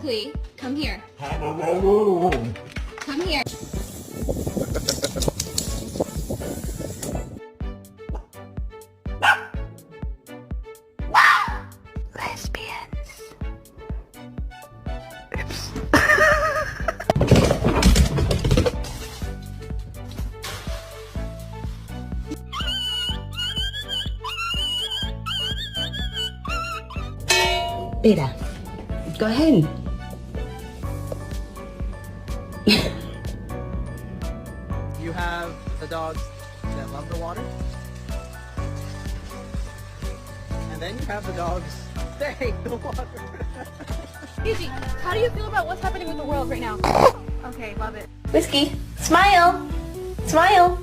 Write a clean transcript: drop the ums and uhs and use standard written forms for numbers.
Oakley, come here. Come here. Lesbians. Oops. Beta, go ahead. You have the dogs that love the water. And then you have the dogs that hate the water. Gigi, how do you feel about what's happening with the world right now? Okay, love it. Whiskey, smile. Smile.